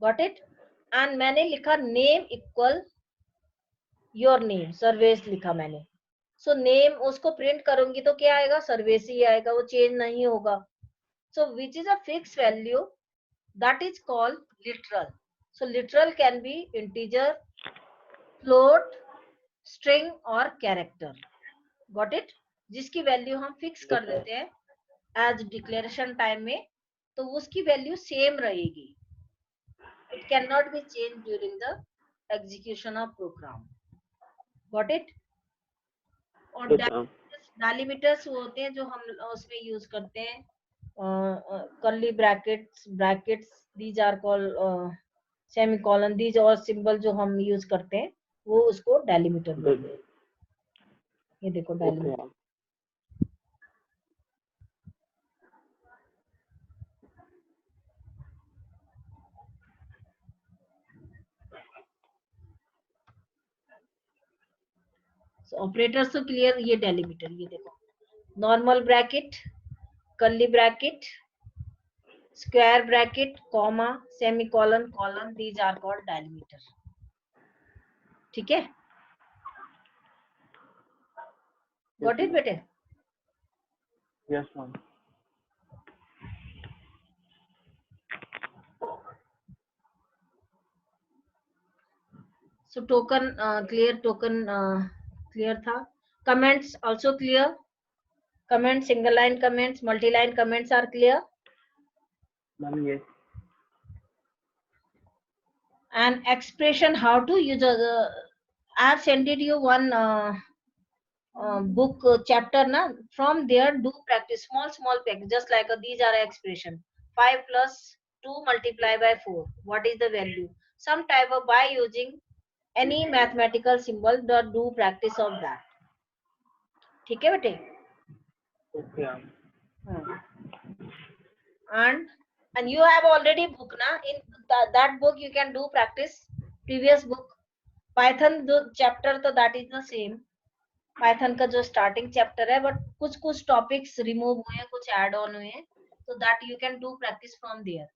got it. And मैंने लिखा name equal your name, Sarvesh लिखा मैंने। सो नेम उसको प्रिंट करूंगी तो क्या आएगा, सर्वेश ही आएगा, वो चेंज नहीं होगा। So which is a fix value, that is called literal. So literal can be integer, float, string और कैरेक्टर, गॉट इट। जिसकी वैल्यू हम फिक्स कर देते हैं एज डिक्लेरेशन टाइम में, तो उसकी वैल्यू सेम रहेगी, it can not be change during the execution of program, got it. और Yes, ma'am. डेलिमिटर्स होते हैं जो हम उसमें यूज करते हैं, curly brackets these are called semicolon, these और सिंबल जो हम यूज करते हैं वो उसको डेलिमिटर बोलते हैं। ये देखो Okay, डेलिमिटर। ma'am. ऑपरेटर्स तो क्लियर, ये डेलिमिटर, ये देखो normal bracket, curly bracket, square bracket, comma, semicolon, colon, these are called delimiter, ठीक है। गॉट इट बेटे? Yes, ma'am. So token clear, token clear था। Comments also clear, comment, single line comments, multi line comments are clear. Ma'am, yes. And expression how to use I have sent you one book chapter na, from there do practice small practice, just like these are expression. 5 plus 2 multiply by 4, what is the value, some type of, by using any mathematical symbol, the do practice of that, ठीक है बेटे? Okay, ma'am. And you have already book na, in that book you can do practice, previous book Python जो chapter, तो that is the same, Python का जो starting chapter है, but कुछ topics remove हुए हैं, कुछ ऐड ऑन हुए हैं, so that you can do practice from there.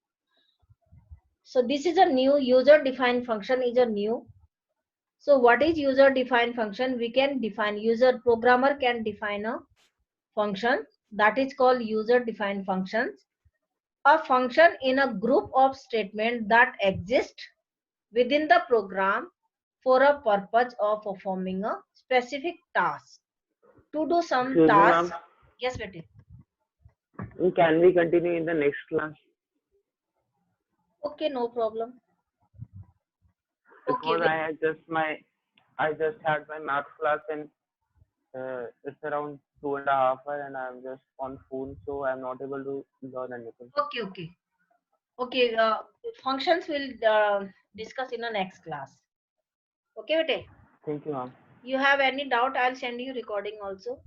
So this is a new user defined function, is a new. So what is user defined function? We can define, user programmer can define a function, that is called user defined functions. A function in a group of statements that exist within the program for a purpose of performing a specific task. To do some Excuse me, task. ma'am. Yes, Betty. Can we continue in the next class? Okay, no problem. Because Okay. I just had my math class and it's around 2.5 hours and I'm just on phone, so I'm not able to learn anything. Okay. Functions will discuss in the next class. Okay, Betty. Thank you, ma'am. You have any doubt? I'll send you recording also.